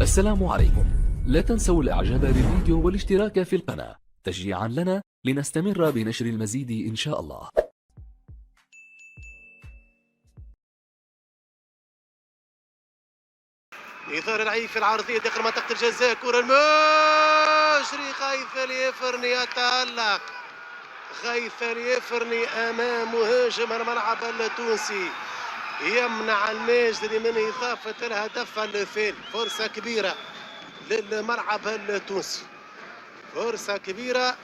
السلام عليكم. لا تنسوا الاعجاب بالفيديو والاشتراك في القناة تشجيعا لنا لنستمر بنشر المزيد ان شاء الله. إثارة العيف العرضية داخل منطقة الجزاء، كرة المجري خايف اليفرني يتألق، خايف اليفرني أمام مهاجم الملعب التونسي يمنع الماجري من إضافة الهدف الثاني. فرصة كبيرة للملعب التونسي، فرصة كبيرة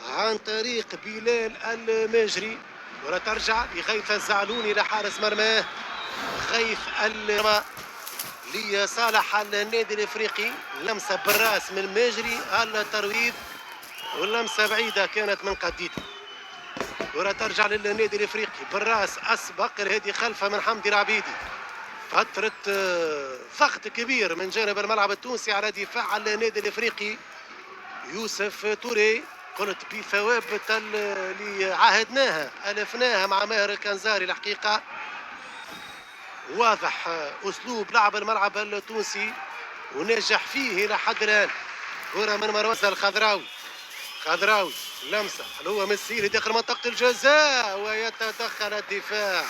عن طريق بلال الماجري. كرة ترجع لخيف الزعلوني لحارس مرماه، خيف المرمى لصالح النادي الافريقي. لمسه بالراس من ماجري الترويض، واللمسه بعيده كانت من قديده. كره ترجع للنادي الافريقي بالراس، اسبق الهادي خلفه من حمدي العبيدي. فتره ضغط كبير من جانب الملعب التونسي على دفاع النادي الافريقي. يوسف توري، قلت بثوابت اللي عاهدناها الفناها مع ماهر الكنزاري. الحقيقه واضح اسلوب لعب الملعب التونسي ونجح فيه الى حد الان. كره من مروان الخضراوي، خضراوي لمسه هو مسيري داخل منطقه الجزاء ويتدخل الدفاع.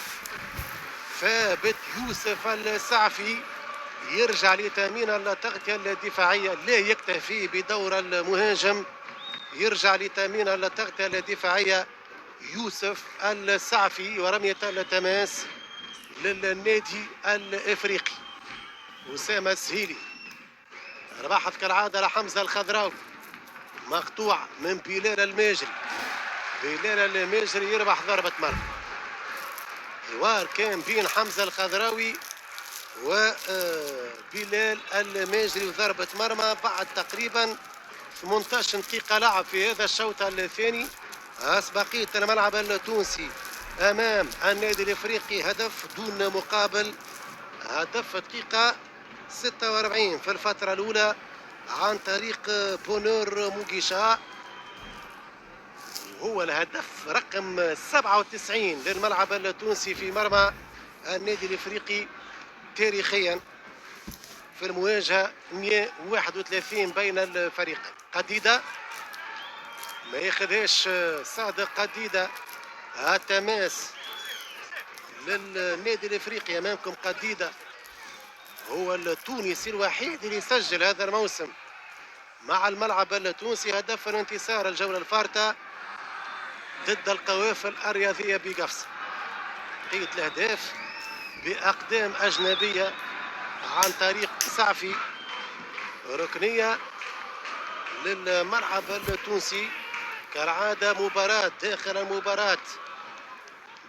ثابت يوسف السعفي يرجع لتامين التغطيه الدفاعيه، لا يكتفي بدور المهاجم، يرجع لتامين التغطيه الدفاعيه. يوسف السعفي ورميه التماس للنادي الافريقي. اسامه السهيلي ربحت كالعاده لحمزه الخضراوي، مقطوع من بلال الماجري. بلال الماجري يربح ضربه مرمى. حوار كان بين حمزه الخضراوي وبلال الماجري وضربه مرمى بعد تقريبا 18 دقيقه لعب في هذا الشوط الثاني. اسبقيه الملعب التونسي امام النادي الافريقي هدف دون مقابل، هدف دقيقه 46 في الفتره الاولى عن طريق بونور موغيشا. هو الهدف رقم 97 للملعب التونسي في مرمى النادي الافريقي تاريخيا في المواجهه 131 بين الفريقين. قديده ما ياخذهاش صادق، قديده التماس للنادي الافريقي. امامكم قديده، هو التونسي الوحيد اللي سجل هذا الموسم مع الملعب التونسي هدف الانتصار الجوله الفارطه ضد القوافل الرياضيه بقفص. بقيه الاهداف باقدام اجنبيه عن طريق سعفي. ركنيه للملعب التونسي كالعاده. مباراه داخل المباراه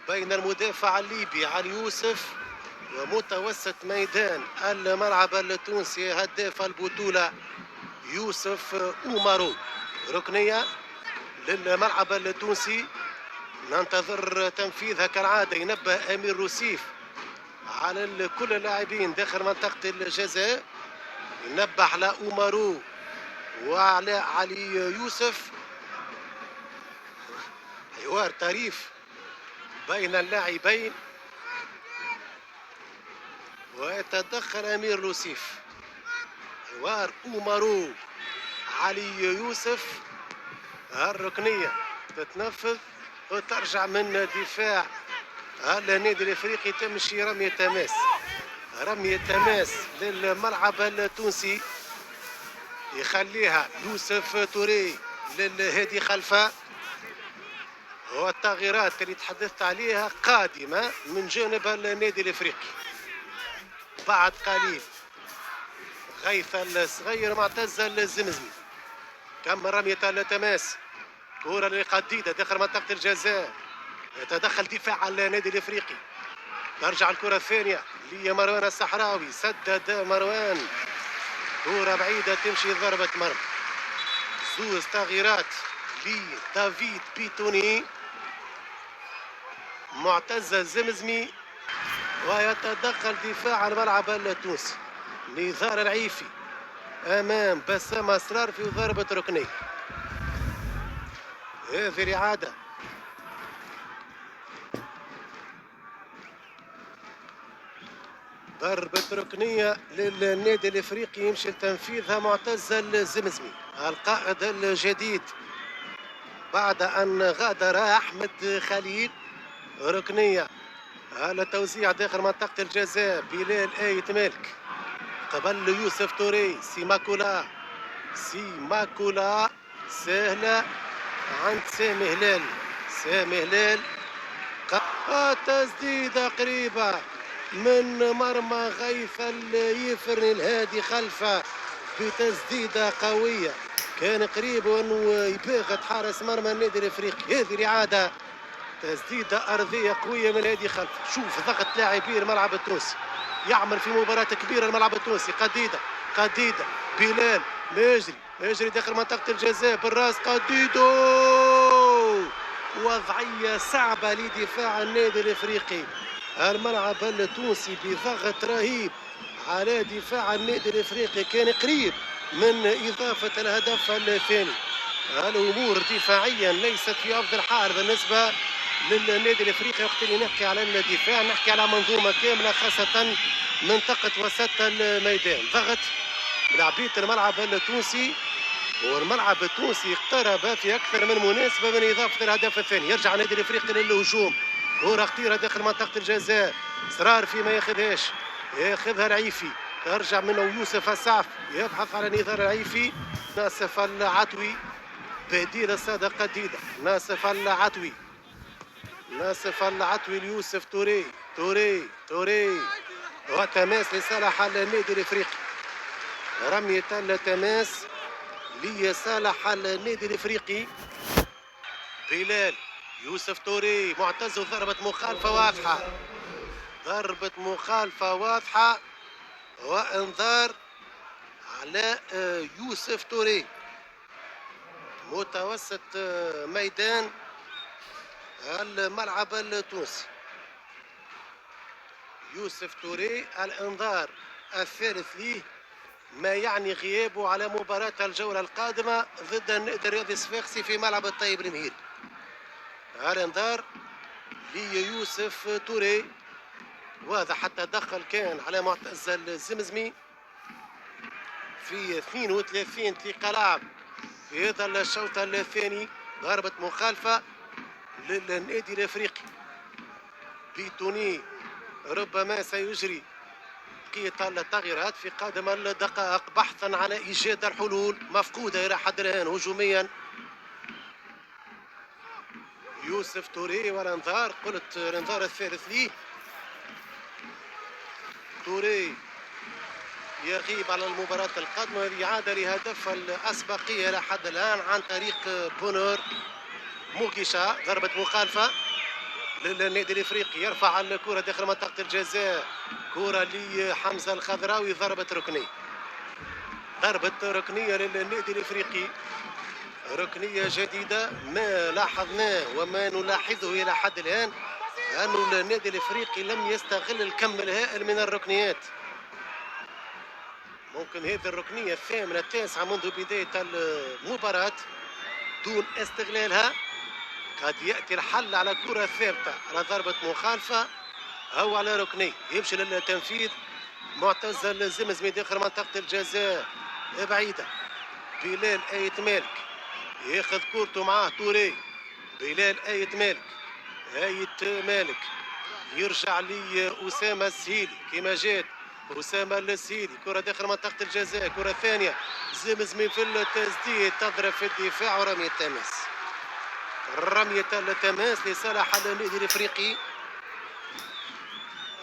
بين المدافع الليبي علي يوسف ومتوسط ميدان الملعب التونسي هداف البطوله يوسف أومارو. ركنيه للملعب التونسي ننتظر تنفيذها كالعاده. ينبه امير روسيف على كل اللاعبين داخل منطقه الجزاء، ينبه على أومارو وعلى علي يوسف. حوار طريف بين اللاعبين ويتدخل امير روسيف. حوار أومارو علي يوسف. الركنيه تتنفذ وترجع من دفاع النادي الافريقي، تمشي رميه تماس، رميه تماس للملعب التونسي يخليها يوسف توري للهادي خلفه. والتغييرات اللي تحدثت عليها قادمه من جانب النادي الافريقي بعد قليل. غيث الصغير معتز الزمزمي كمل رميه التماس. كره لقديده داخل منطقه الجزاء، يتدخل دفاع النادي الافريقي. ترجع الكره الثانيه لمروان الصحراوي، سدد مروان، كره بعيده تمشي ضربه مرمى. زوز تغييرات لدافيد بيتوني، معتز الزمزمي، ويتدخل دفاع الملعب التونسي نزار العيفي امام بسام اسرار في ضربه ركنيه. هذه اعاده ضربة ركنية للنادي الافريقي يمشي لتنفيذها معتز الزمزمي القائد الجديد بعد ان غادر احمد خليل. ركنية على توزيع داخل منطقة الجزاء. بلال آية مالك قبل يوسف توري. سيماكولا سهلة عند سامي هلال. سامي هلال تسديدة قريبة من مرمى غيث اليفرني الهادي خلفه بتسديدة قوية. كان قريب انه يباغت حارس مرمى النادي الافريقي. هذه الاعادة تسديدة ارضية قوية من هادي خلفه. شوف ضغط لاعبي الملعب التونسي يعمل في مباراة كبيرة الملعب التونسي. قديدة بلال يجري داخل منطقة الجزاء بالراس. قديدو وضعية صعبة لدفاع النادي الافريقي. الملعب التونسي بضغط رهيب على دفاع النادي الافريقي كان قريب من اضافة الهدف الثاني. الامور دفاعيا ليست في افضل حال بالنسبة للنادي الافريقي. وقت اللي نحكي على الدفاع نحكي على منظومة كاملة خاصة منطقة وسط الميدان. ضغط بلعبية الملعب التونسي والملعب التونسي اقترب في اكثر من مناسبة من اضافة الهدف الثاني. يرجع النادي الافريقي للهجوم. كرة خطيرة داخل منطقة الجزاء. اصرار فيما ياخذهاش. ياخذها العيفي. ترجع منه يوسف السعف يبحث على نزار العيفي. ناصف العتوي بديل الصادق قديدة. ناصف العتوي ليوسف توري وتماس لصالح النادي الافريقي. رمية التماس لصالح النادي الافريقي. بلال يوسف توري معتز وضربة مخالفة واضحة وانذار على يوسف توري متوسط ميدان الملعب التونسي. يوسف توري الانذار الثالث ليه ما يعني غيابه على مباراة الجولة القادمة ضد النادي الرياضي الصفاقسي في ملعب الطيب المهيري. الانذار ليوسف توري واضح. حتى دخل كان على معتز الزمزمي في 32 دقيقة لعب في هذا الشوط الثاني. ضربة مخالفة للنادي الافريقي. بيتوني ربما سيجري بقية التغييرات في قادم الدقائق بحثا على ايجاد الحلول مفقودة الى حد الان هجوميا. يوسف توري والانذار قلت الانذار الثالث ليه. توري يغيب على المباراة القادمة. هذه عادة لهدف الأسبقية إلى حد الآن عن طريق بونور موكيشا. ضربة مخالفة للنادي الإفريقي. يرفع الكرة داخل منطقة الجزاء. كرة لحمزة الخضراوي. ضربة ركنية للنادي الإفريقي. ركنية جديدة. ما لاحظناه وما نلاحظه إلى حد الآن أن النادي الإفريقي لم يستغل الكم الهائل من الركنيات. ممكن هذه الركنية الثامنة التاسعة منذ بداية المباراة دون استغلالها. قد يأتي الحل على كرة ثابتة على ضربة مخالفة أو على ركنية. يمشي للتنفيذ معتز الزمزمي داخل منطقة الجزاء بعيدة. بلال آية مالك ياخذ كورته معاه توري. بلال آية مالك يرجع لأسامة السهيلي كما جات. أسامة السهيلي كرة داخل منطقة الجزاء. كرة ثانية زمزمي في التسديد تضرب في الدفاع ورمية التماس لصالح النادي الافريقي.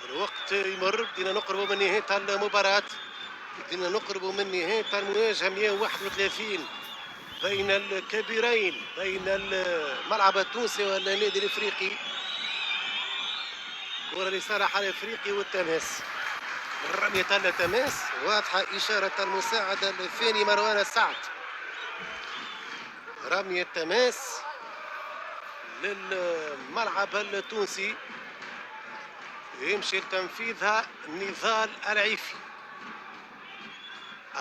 الوقت يمر. بدينا نقرب من نهاية المباراة. بدينا نقرب من نهاية المواجهة 131 بين الكبيرين بين الملعب التونسي والنادي الافريقي. كرة لصالح الافريقي والتماس. رمية التماس واضحة. إشارة المساعد الثاني مروان السعد. رمية تماس للملعب التونسي يمشي لتنفيذها نضال العيفي.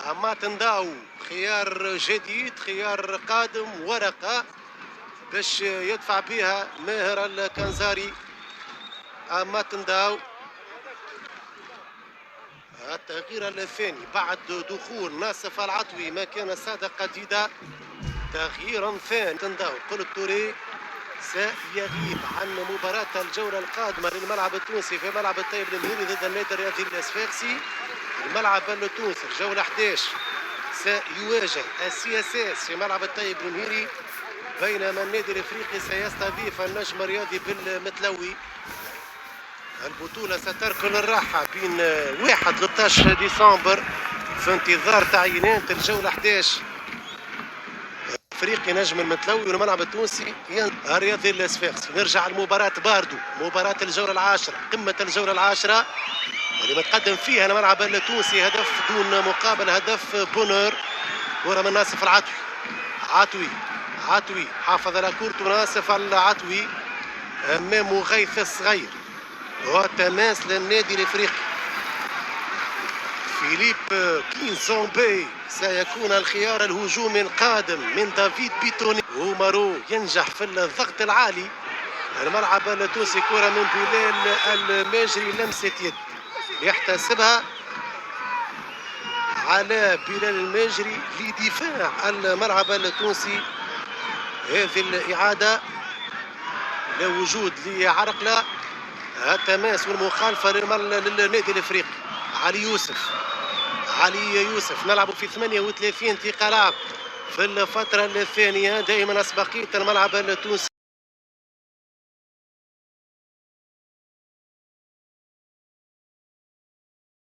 أمات نداو خيار جديد خيار قادم ورقة باش يدفع بها ماهر الكنزاري. أمات نداو التغيير الثاني بعد دخول ناصف العطوي مكان صادق قتيدة. تغيير ثاني تنداو كل توري سيغيب عن مباراة الجولة القادمة للملعب التونسي في ملعب الطيب المهيري ضد النادي الرياضي الصفاقسي. الملعب التونسي الجولة 11 سيواجه السي اس اس في ملعب الطيب المهيري، بينما النادي الافريقي سيستضيف النجم الرياضي بالمتلوي. البطولة ستركن الراحة بين 1 13 ديسمبر في انتظار تعيينات الجولة 11 فريق نجم المتلوي والملعب التونسي الرياضي الصفاقسي. نرجع لمباراة باردو، مباراة الجولة العاشرة، قمة الجولة العاشرة اللي متقدم فيها الملعب التونسي هدف دون مقابل، هدف بونور. كرة من ناصف العطوي، عطوي حافظ على كورته ناصف العطوي امامه غيث الصغير، وتماس للنادي الافريقي. فيليب كينزومبي سيكون الخيار الهجومي القادم من دافيد بيتوني. ومارو ينجح في الضغط العالي. الملعب التونسي كرة من بلال الماجري، لمسة يد يحتسبها على بلال الماجري لدفاع الملعب التونسي. هذه الإعادة لوجود لعرقلة. التماس والمخالفة للنادي الافريقي. علي يوسف نلعب في 38 دقيقة لعب في الفترة الثانية. دائما أسبقية الملعب التونسي.